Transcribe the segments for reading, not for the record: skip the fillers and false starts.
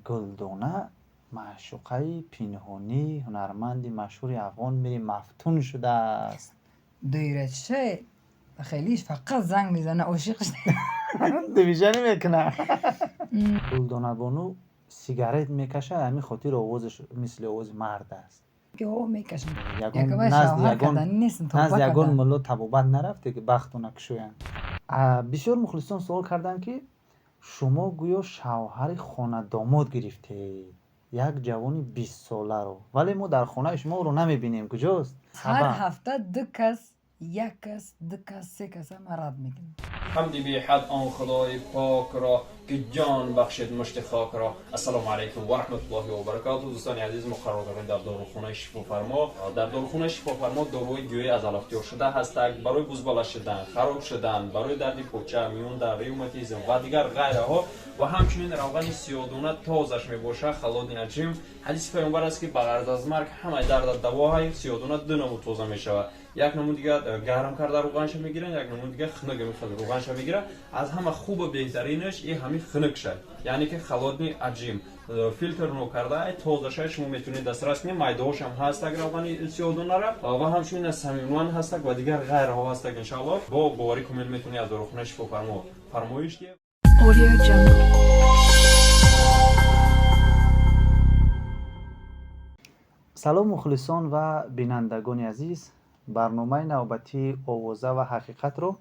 گلدونه معشوقه پنهانی هنرمند مشهور افغان میری مفتون شده است. دیرچه خیلیش فقط زنگ میزنه عاشقش دیویژنی میکنه. گلدونه بانو سیگارت میکشه، همین خاطر آوازش مثل آواز مرد است. که او میکشم یگان یکم شوهر کردن نیستن تو نزد بکردن یگان ملا تبابت نرفته که بختونه کشوین. بسیار مخلصان سوال کردن که شما گویا شوهر خانه داماد گرفته یک جوانی 20 ساله رو، ولی ما در خانه شما او رو نمیبینیم، کجاست؟ هر هفته دو کس یک کس دو کس سه کس هم رد میکنیم. حمد بی حد آن خدای پاک را که جان بخشید مشت خاک را. السلام علیکم و رحمت الله و برکاته. دوستان عزیز ما قرار داریم در داروخانه شفافرما. در داروخانه شفافرما داروی گیاهی از اختیار شده هستند برای بزباله شدن، خراب شدن، برای درد پوچه، میون در ریوماتیسم و دیگر غیره و همچنین روغن سیادونه تازش میباشه خلاد عجیم. حدیث پیامبر است که بعد از مرگ همه درد دواهای سیادونه دو نمود تازه میشود. یک نمود دیگه گرم کرده روغنش میگیرن، یک نمود دیگه خنک میخواد روغنش میگیره. از همه خوب و بهترینش این همین خنک شد، یعنی که خلادنی عجیم فیلتر نو کرده تازه شما میتونید دسترس کنید. مایده‌اش هم هست اگر روغن سیادونه را و همچنین صمیموان هست و دیگر غیر ها هست ان شاء الله با باوری کامل میتونید از داروخانه شفافرما فرمایش کنید. سلام مخلصان و بینندگان عزیز، برنامه نوبتی آوازه و حقیقت رو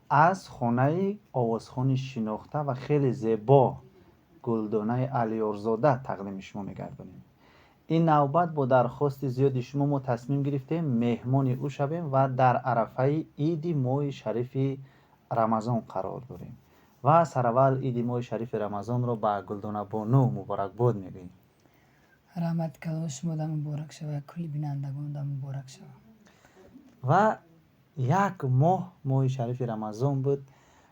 از خانه آوازخوان شناخته و خیلی زیبا گلدانه علیارزاده تقدیم شما میگردانیم. این نوبت با درخواست زیادی شما ما تصمیم گرفتیم مهمان او شویم و در عرفه عید ماه شریف رمضان قرار داریم و سرول عید ماه شریف رمضان رو به گلدانه بانو مبارکباد میگیم. رحمت کلام شما در مبارک شود، کلی بینندگان در مبارک شود. و یک ماه شریف رمضان بود.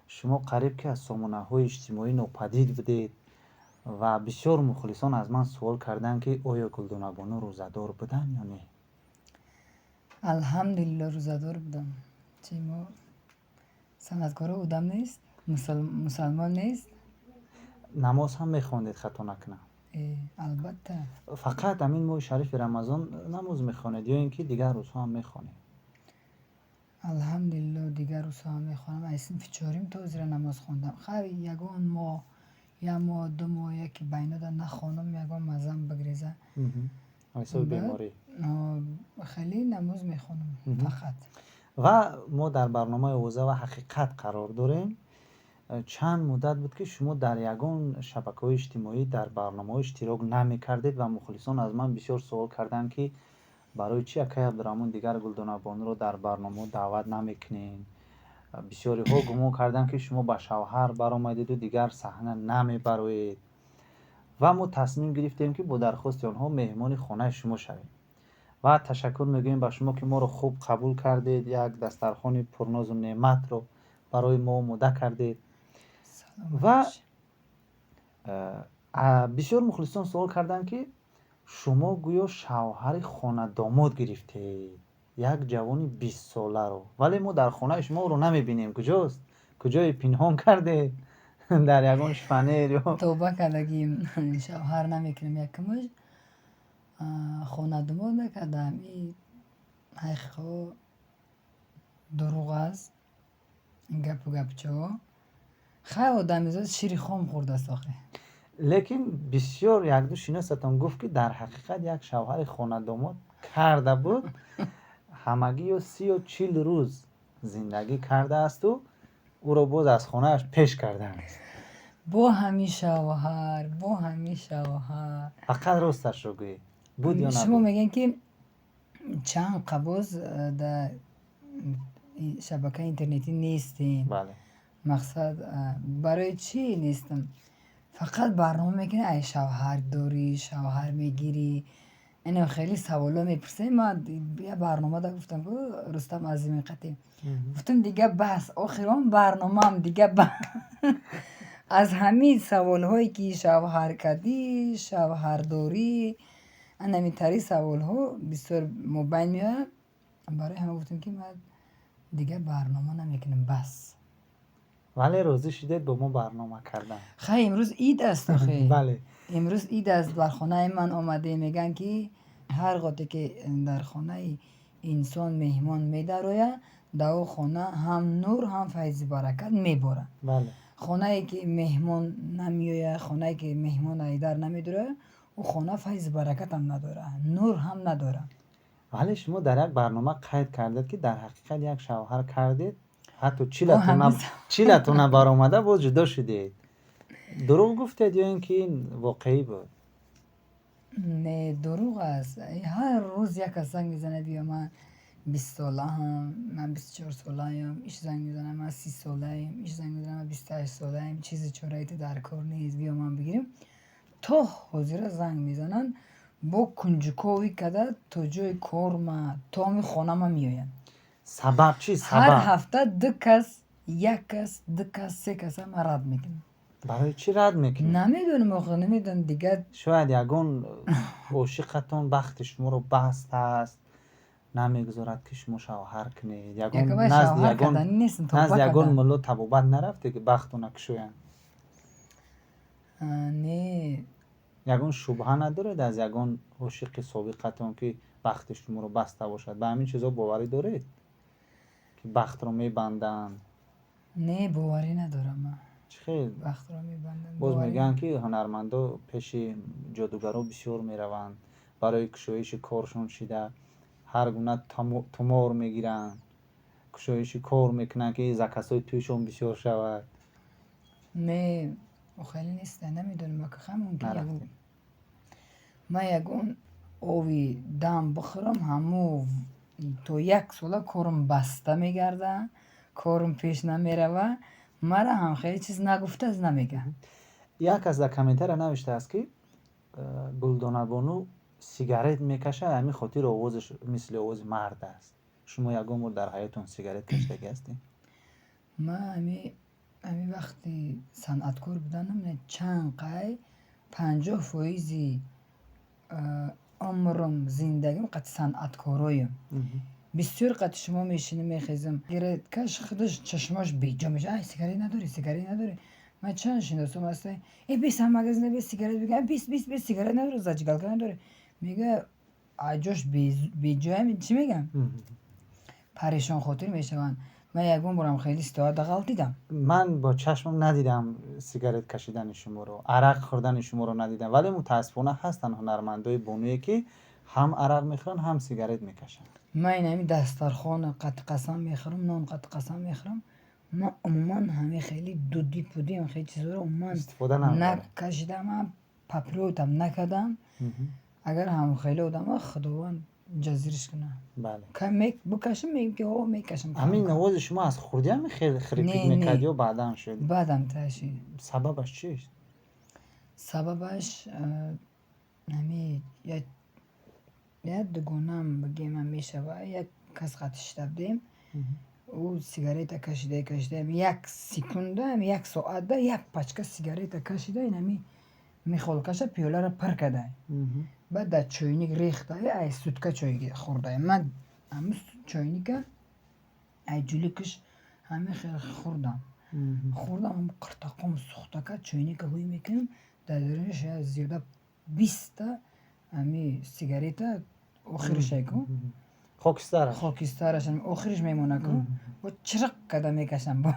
شما قریب که از سامانه های اجتماعی ناپدید بودید و بسیار مخلصان از من سوال کردن که آیا گلدانه بانو روزدار بودن یا نه؟ الحمدلله روزدار بودم. چی ما سنتکار اودم نیست؟ مسلمان نیست؟ نماز هم میخواندید خطا نکنم؟ البته. فقط همین ماه شریف رمضان نماز میخواندید یا اینکه دیگر روزها هم میخواندید؟ الحمدلله دیگر روزها هم میخوانم. از صنف چهارم تا زیر نماز خواندم. خیلی یگان ماه یا ماه دو ماه یکی بینه دا نخوانم یگان مزم بگریزه حساب بیماری خیلی نماز میخوانم فقط. و ما در برنامه آوازه و حقیقت قرار داریم. چند مدت بود که شما در یگان شبکه‌های اجتماعی در برنامه اشتراک نمی کردید و مخلصان از من بسیار سوال کردن که برای چی اکای عبدالرحمن دیگر گلدانه بانو رو در برنامه دعوت نمیکنین. بسیاری ها گمان کردن که شما با شوهر برآمدید و دیگر صحنه نمیبرید و ما تصمیم گرفتیم که با درخواست آنها مهمان خانه شما شویم و تشکر میگویم به شما که ما رو خوب قبول کردید، یک دسترخوان پرناز و نعمت رو برای ما آماده کردید. و بسیار مخلصان سوال کردن که شما گویا شوهر خانه داماد گرفته یک جوانی 20 ساله رو، ولی ما در خانه شما او رو نمیبینیم، کجاست؟ کجای پنهان کرده؟ در یگان شفنیر یا توبه کردگیم شوهر نمیکنیم یکمش خانه داماد نکردم. این حقیقا دروغ است. این گپ و گپچه ها خیلی آدمیزاد شیر خام خورده است آخه. لیکن بسیار یک دو شناستان گفت که در حقیقت یک شوهر خانه داماد کرده بود همگی و 30 و 40 روز زندگی کرده است و او رو باز از خانهش پیش کرده است. با همین شوهر فقط راستش رو گویی بود یا شما نبود؟ میگن که چند قباز در شبکه اینترنتی نیستین. بله. مقصد برای چی نیستم؟ فقط برنامه میکنه ای شوهر داری، شوهر میگیری، اینو خیلی سوالا میپرسه. من یه برنامه دا گفتم رستم عظیم قطعی گفتم دیگه بس آخران برنامه هم دیگه از همین سوال هایی که شوهر کردی، شوهر داری، انمیتری سوال ها بسیار مبین میاد. برای همه گفتم که من دیگه برنامه نمیکنم بس. ولی روزی شدید با ما برنامه کردن. خیلی امروز عید است آخه. بله. امروز اید از در خانه من آمده میگن که هر وقتی که در خانه انسان مهمان میدروه در او خانه هم نور هم فیض برکت میبره. بله. خانه ای که مهمان نمیویه، خانه ای که مهمان ایدر نمیداره، او خانه فیض برکت هم نداره، نور هم نداره. ولی شما در یک برنامه قید کردید که در حقیقت یک شوهر کردید، حتی با چیلتون بر آمده باز جدا شدید. دروغ گفتید یا اینکه این واقعی بود؟ نه دروغ است. هر روز یک کس زنگ میزنه بیا من 20 ساله هم، من 24 ساله هم، ایش زنگ میزنه من 30 ساله هم، ایش زنگ میزنه من 28 ساله هم، چیزی چورایت در کار نیست بیا من بگیریم. تا حاضر زنگ میزنن با کنجکاوی کده تا جای کار ما تا می خانه ما میاین. سبب چی؟ هر سبب هفته دو کس، یک کس، دو کس، سه کس هم رد میکنن. برای چی رد میکنی؟ نمیدونم آخه نمیدونم دیگه. شاید یگون عاشقتون بخت شما رو بست است، نمیگذارد که شما شوهر کنید. یکه یگون باید شوهر کردن نیستن تا نزد یگون کردن. ملو تبوبت نرفته که بختو نکشوین. نه یگون شبهه ندارید از یگون عاشق سابقتون که بخت شما رو بسته باشد؟ به همین چیزا باوری دارید که بخت رو میبندن؟ نه باوری ندارم من. خیلی وقت رو میبندن. باز میگن که هنرمندا پیش جادوگرا بسیار میروند برای کشایش کارشون شده، هر گونه تومار میگیرن، کشایش کار میکنن که زکسای تویشون بسیار شود. نه خیلی نیست. نمیدونم که همون که یگون نرفتیم. من یگون آوی دم بخورم همو تو یک ساله کارم بسته میگرده، کارم پیش نمیروه. مرا هم خیلی چیز نگفته از نمیگه. یک از در کامنتر نوشته است که گلدانه بانو سیگارت میکشه، همین خاطر آوازش مثل آواز مرد است. شما یگون بار در حیاتون سیگارت کشیده هستین؟ من همی وقتی صنعتکار بودنم چند قای 50% عمرم زندگیم قد صنعتکارایم. بسیار قد شما میشینه میخیزم گرد کش خودش چشماش بیجا میشه. ای سیگاری نداری. من چند شناسم هستن ای بیس هم مگزینه بیس سیگارت بگم بیس سیگارت نداره زجگل نداره. میگه عجاش بیجا هم چی میگم پریشان خاطر میشون. من یکم برم خیلی استعداد غلط دیدم. من با چشمم ندیدم سیگارت کشیدن شما رو، عرق خوردن شما رو ندیدم، ولی متاسفانه هستن هنرمندای بانویی که هم عرق میخورن هم سیگارت میکشن. من اینمی دسترخوان قد قسم میخورم، نان قد قسم میخورم. من عموما همه خیلی دودی پودی هم خیلی چیزا رو عموما استفاده نمیکنم. نکشیدم، هم پپلوتم نکردم. اگر هم خیلی آدم خداوند جزیرش کنه. بله. که بکشم میگم که او میکشم. همین نواز شما از خوردی هم خیلی خریپید میکرد یا بعدم شد؟ بعدم تشی. سببش چیست؟ سببش همین یک دگونم بگیم هم میشه و یک کس قطعش دادیم. او سیگاریت کشیده یک سکونده هم یک ساعت ده یک پچکه سیگاریت کشیده اینمی میخولکش پیوله را پر کده. بعد در چوینیک ریخته ای سودکه چویی خورده. من همه چوینیکه ای جولیکش همه خیلی خوردم هم قرطاقم سوختکه چوینیکه هوی میکنم در درونش زیاده 20 همه سیگاریت آخرش کن خاکسترش آخرش میمونه کن و چرق کده میکشم با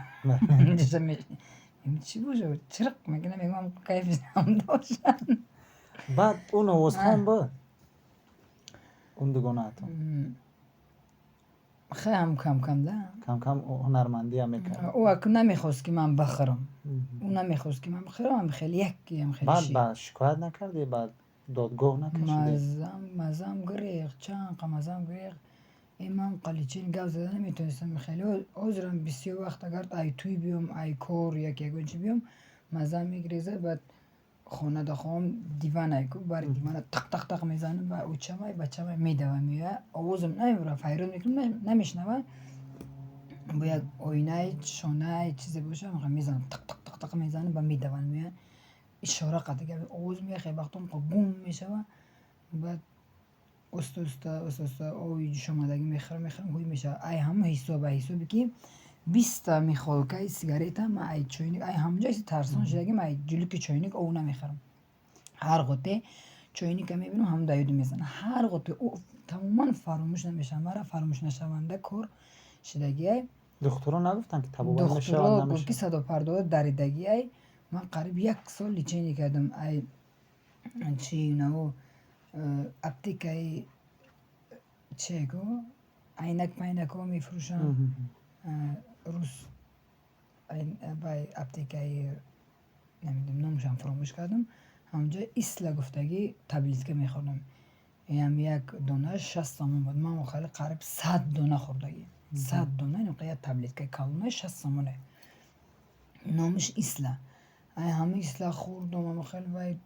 چی باشه چرق میکنه میگم کیفش هم داشتن. بعد اون نواز خان بود اون دگونه اتون خیلی هم کم ده کم هنرمندی هم میکرد. او اکو نمیخواست که من بخورم، او نمیخواست که من بخورم. هم خیلی یکی هم خیلی بعد شکایت نکردی؟ بعد دادگاه نکشیدی؟ مزم گریخ چند مزم گریخ. این من قلیچین گاو زده نمیتونستم. خیلی عذرم بسیار وقت اگر ای توی بیام ای کار یکی گنچی بیام مزم میگریزه. بعد خانه دخوام دیوان ایکو بر دیوانه تق میزنم و او چمای بچه میدوه میوه آوازم نمیبره فیرون میکنم نمیشنوه. با یک آینه شانه چیزی باشه میزنم تق میزنم و میدوه میوه اشاره قدگه آواز میوه. خیلی وقتم گم میشه و بعد استا اوی شمادگی میخورم هوی میشه. ای همه حسابی که 20 میخالکه سیگاریت ما ای چوینیک ای همونجا ترسان شده که من جلوی چوینیک او نمیخورم. هر قطعه چوینی که میبینم هم دایود میزنه هر قطعه او تماما فراموش نمیشه مرا فراموش نشونده کور شدگی دخترها نگفتن که تبوبایی میشه دخترا نمیشه؟ گفت که صدا پرده دریدگی ای من قریب 1 سال لیچینی کردم ای چی نو اپتیک ای چه گو عینک پینک ها میفروشن روز بای اپتیک ای نمیدونم نامشم فراموش کردم همونجا ایسلا گفتگی تبلیت که میخوردم هم یک دونه 60 تومن بود من مخالی قریب 100 دونه خوردگی 100 دونه این قیاد تبلیت که کلونه 60 تومنه نامش ایسلا ای همه ایسلا خوردم همه خیلی باید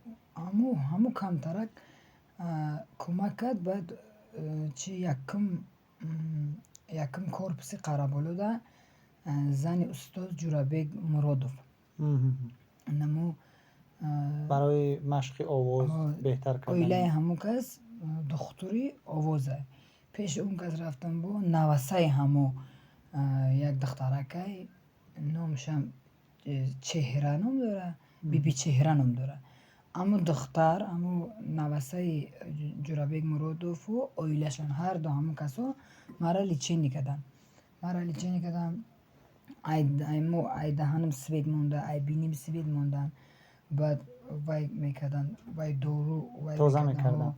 همو کمترک کمک کرد باید چی یکم کورپسی قرابالو ده زن استاد جورابیگ مرادوف نمو برای مشق آواز بهتر اویله کردن همو کس دختری آوازه پیش اون کس رفتم با نوسه همو یک دخترکه نامشم چهره نام داره بی چهره نام داره اما دختر اما نوسه جورابیگ مرادوف و اویلشون هر دو همو کسا مرا لیچینی کردن ای دهنم سوید مونده ای بینیم سوید موندن بعد وای میکردن وای دورو وای تازه میکردن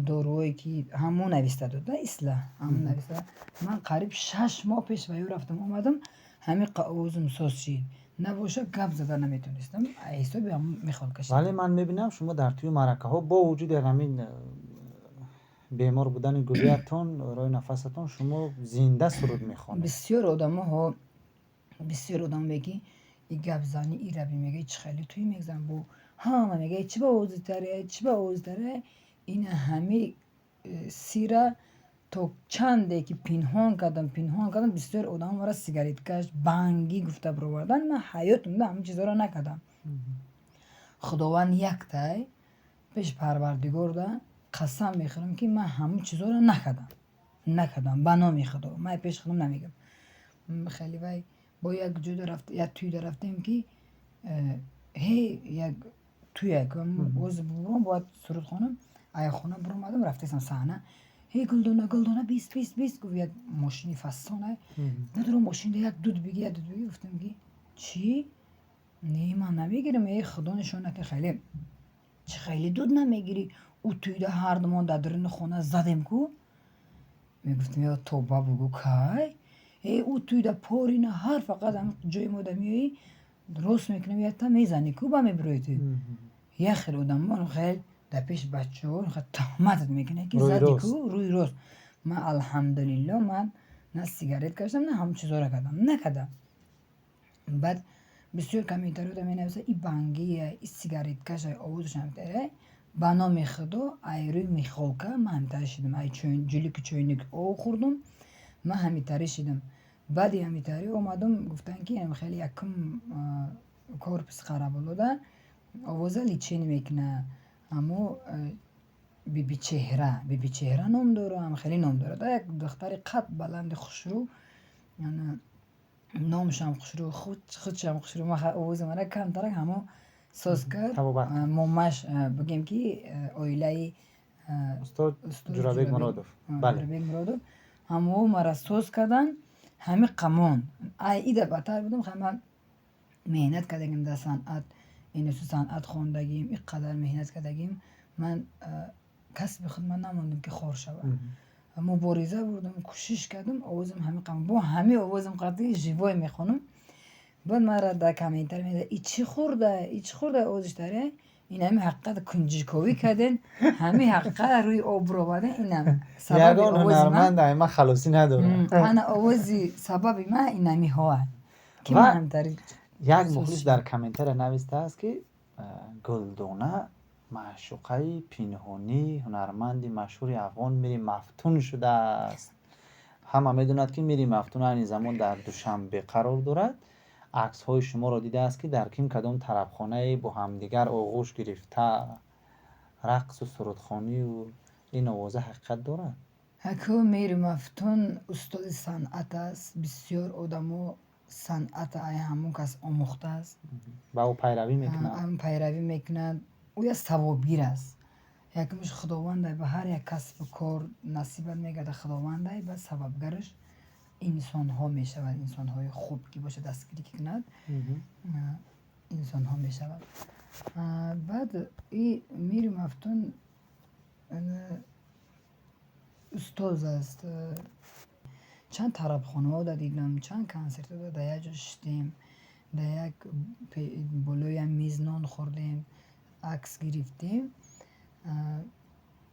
دوروی که همون نویسته داد نه اصلا همون نویسته من قریب 6 ماه پیش ویو رفتم اومدم همین اوزم سوز شید نباشه گپ زدن نمیتونستم حسابی هم میخواد کشید ولی من میبینم شما در توی معرکه ها با وجود همین بیمار بودن گلویتون روی نفستون شما زنده سرود میخوانید بسیار آدم میگی این گپ زنی ای ربی میگه چه خیلی توی میگذن بو ها میگه چی با اوز داره این همه سیره تو چنده که پینهان کردم بسیار آدم مرا سیگاریت کش بانگی گفته برو بردن من حیاتم همین چیزا را نکردم خداوند یک تای پیش پروردگار ده قسم میخورم که من همون چیزا را نکردم بنا خدا من پیش خودم نمیگم خیلی وای با یک جوده رفت یک توی رفتیم که یک توی یک وز برام باید سرود خانم ای خانم برام آدم رفتیم صحنه هی گلدونه 20 گفت یک ماشینی فستانه ندارم ماشین ده یک دود بگی گفتم که چی؟ نه من نمیگیرم ای خدا نشونه که خیلی دود نمیگیری او توی ده هر دمان در درون خونه زدیم کو میگفتم یا توبه بگو که او توی ده پارین هر فقط هم جای ما دمیایی درست میکنم یا تا میزنی کو با میبروی توی یه خیلی آدم من خیلی در پیش بچه ها خیلی تهمتت میکنه که زدی کو روی روز من الحمدلله من نه سیگاریت کشتم نه هم چیزا را نکردم بعد بسیار کمیتر بودم این نویسه ای بانگی ای سیگاریت کش ای آوزش هم تره بنا میخدا ای روی میخوکه من همیتره شدم ای جلی که چوینک او خوردم من همیتره شدم بعدی همیتره اومدم گفتن که خیلی یکم کورپس خراب بوده آوازه لیچین میکنه اما بی چهره نام داره هم خیلی نام داره دا یک دختر قد بلند خوشرو یعنی نامش هم خوشرو خودش هم خوشرو ما آواز منه کم ترک همه ساز کرد مامش بگیم که اویله استاد جورابیگ مرادوف همه مرا ساز کردن همه قمان ایده بطر بودم همه مهنت کردگیم در صنعت این صنعت خواندگیم اینقدر مهنت کردگیم من کسب خود من نماندم که خور شود مبارزه بردم کوشش کردم آوازم همه قمان با همه آوازم قطعی جیوای میخونم بعد من را در کامنتر میده ای چی خورده آوازش داره این همه حقیقت کنجکاوی کردن همه حقیقت روی آب رو بده اینم سبب آواز من خلاصی نداره انا آوازی سبب من این همی ها که من هم داری یک مخلص در کامنتر نوشته است که گلدونه معشوقه پنهانی هنرمندی مشهور افغان میری مفتون شده است همه میدوند که میری مفتون این زمان در دوشنبه قرار دارد عکس های شما را دیده است که در کدام طربخانه با همدیگر آغوش گرفته رقص و سرودخوانی و این آوازه حقیقت دارد اکو میری مفتون استاد صنعت است بسیار آدمو صنعت ای همون کس آموخته است با او پیروی میکنند او یک ثوابگیر است. یکمش خداونده به هر یک کسب و کار نصیبت میگرده خداونده، و سببگرش انسان ها می شود، انسان های خوب که باشه دستگیری که کند انسان ها می شود. بعد این میری مفتون استاز است. چند طرب خانه ها دیدم، چند کنسرت ها در یک جا شدیم، در یک بالای میز نان خوردیم، عکس گرفتیم.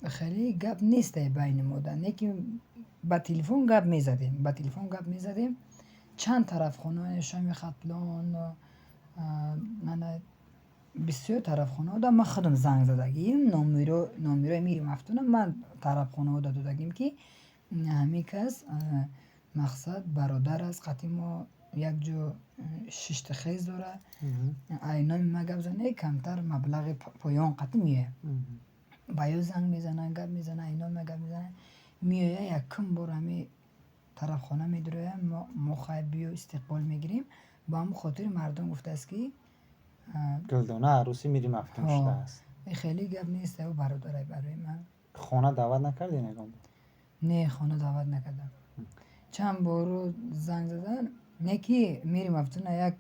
خیلی گپ نیست بین ما، نه که با تلفن گپ میزدیم. چند طرف خانه شام خطلان من بسیار طرف خانه ها ما خودم زنگ زدگیم، نامیرای میری مفتونم من طرف خانه ها دادگیم که همین کس مقصد برادر از قطعی ما یک جو ششت خیز داره، اینا ما گپ زنه کمتر مبلغ پایان قطعی میه باید زنگ میزنن گپ میزنن، اینا ما گپ میزنن میایه یکم بار همی طرف خانه میدروه ما خواهد بیو استقبال میگیریم. با هم خاطر مردم گفته است که گلدانه عروسی میری مفتون شده است. خیلی گپ نیست و برادره برای من. خانه دعوت نکردی نگم؟ نه خانه دعوت نکردم. چند بارو زنگ زدن نه که میری مفتون یک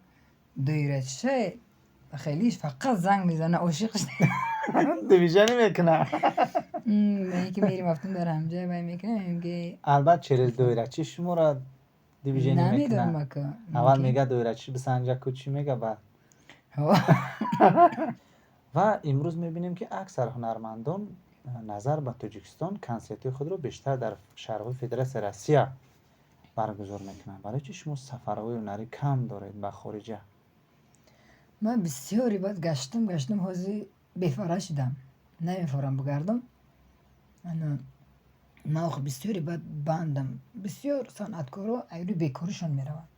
دایره چه خیلیش فقط زنگ میزنه عاشقش دیویژنی میکنه. من که میری مفتون در همجای باید میکنه میگه البته چرز دایرچی شما را دیویژنی نمیدونم میکنه. بکن اول میگه دایرچی بسنجه کوچی میگه بعد. و امروز میبینیم که اکثر هنرمندان نظر به تاجیکستان کنسرت خود را بیشتر در شهرهای فدراسیون روسیه برگزار میکنن. برای چی شما سفرهای هنری کم دارید به خارجه؟ من بسیاری باید گشتم حاضی بفاره شدم، نمیفارم بگردم. من آخه بسیاری باید بندم، بسیار صنعتکارا ایرو بیکارشان میروند،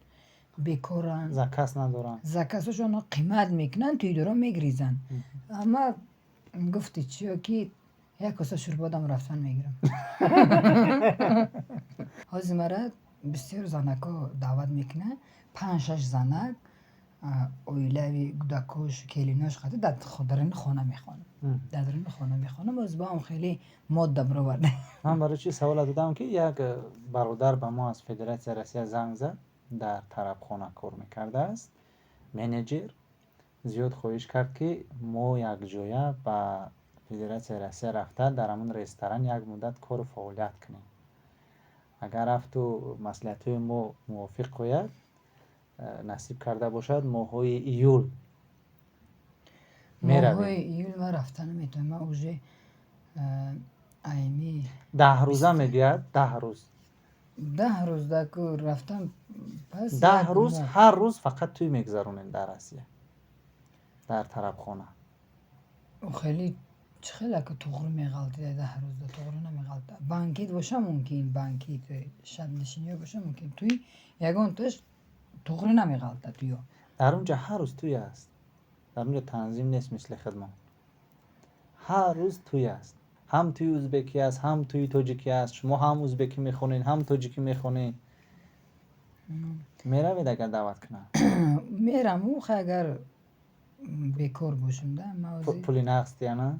بیکارن، زکس ندارن، زکسشان قیمت میکنن توی دورا میگریزن. اما گفتی چیا که یک کاسه شوربادم رفتن میگیرم. حاضی مرد بسیار زنکا دعوت میکنه، 5-6 زنک اویلوی دکوش کلیناش خطی درین خانه میخوانم. از با هم خیلی ماده برآورده. من برای چی سوال دادم که یک برادر به ما از فدراسیون روسیه زنگ زد، در طرب خانه کار میکرده است، منیجر زیاد خواهش کرد که ما یک جایه به فدراسیون روسیه رفته در همون رستوران یک مدت کار فعالیت کنیم. اگر رفت و مصلحت ما موافق باید نصیب کرده باشد ماهای ایول ماهای میرویم. ایول من رفتن نمیتونم، من اوجه ایمی 10 روزه میگید، 10 روز 10 روز دکو رفتم، پس 10 روز هر روز فقط توی میگذرونین در روسیه در طرب خانه. خیلی خیلی که تغرو میغلطی 10 روز ده تغرو نمیغلطه. بانکیت باشه ممکن، بانکیت شب نشینی باشه ممکن، توی یگان توش تغرو نمیغلطه. توی در اونجا هر روز توی است، در اونجا تنظیم نیست مثل خدمت، هر روز توی است، هم توی ازبکی است هم توی تاجیکی است. شما هم ازبکی میخونین هم تاجیکی میخونین. میروید اگر دعوت کنن؟ میرم اوخه اگر بیکار باشم ده موزی پولی نقص یا نه؟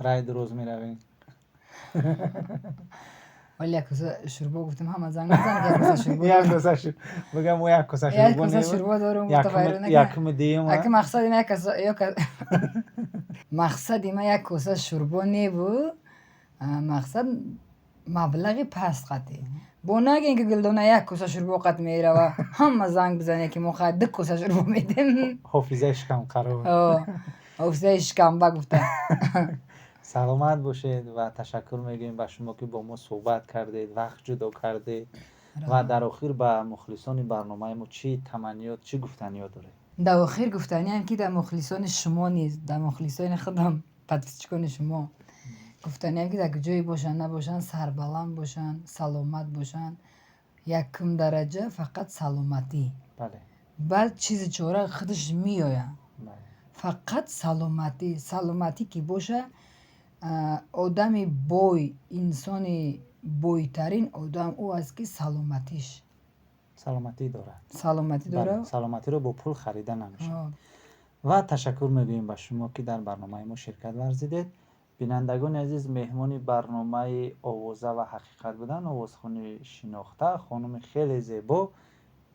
رای روز میروین؟ ولی یک کاسه شوربا گفتم همه زنگ بزن یک کاسه شوربا یک کاسه شوربا بگم و یک کاسه شوربا یک کاسه شوربا دارم متفایرون یکم دیم اگه مقصد ما یک کاسه مقصد ما یک کاسه شوربا نیبو، مقصد مبلغ پست قطعی با نگه اینکه گلدانه یک کاسه شوربا قط میره و همه زنگ بزنه که ما خواهد 2 کاسه شوربا میدیم. حافظه شکم قرار. حافظه شکم گفته. سلامت باشید و تشکر میگیم به شما که با ما صحبت کردید، وقت جدا کردید و در آخر به مخلصان برنامه ما چی تمنیات چی گفتنیات داره؟ در آخر گفتنی هم که در مخلصان شما نیست، در مخلصان خودم پدفچکان شما گفتنی هم که در جایی باشن نباشن سربلند باشن، سلامت باشن، یکم درجه فقط سلامتی. بله. بعد چیز چهاره خودش میآید. بله. فقط سلامتی که باشه. آدمی بای، انسانی بایترین آدم او است که سلامتی داره. بله. سلامتی رو با پول خریده نمیشه. و تشکر میگوییم به شما که در برنامه ما شرکت ورزیدید. بینندگان عزیز، مهمان برنامه آوازه و حقیقت بودن آوازخوان شناخته خانم خیلی زیبا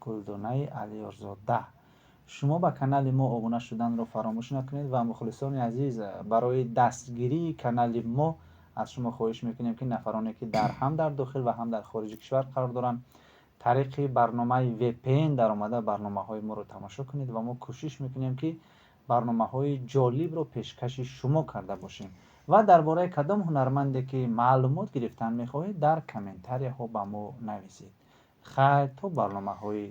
گلدانه علیارزاده. شما به کانال ما ابونه شدن رو فراموش نکنید و مخلصان عزیز، برای دستگیری کانال ما از شما خواهش میکنیم که نفرانی که هم در داخل و هم در خارج کشور قرار دارند طریق برنامه VPN در آمده برنامه های ما رو تماشا کنید و ما کوشش میکنیم که برنامه های جالب رو پیشکش شما کرده باشیم و درباره کدام هنرمندی که معلومات گرفتن میخواهید در کامنتاری ها به ما نویسید. خیر تا برنامه های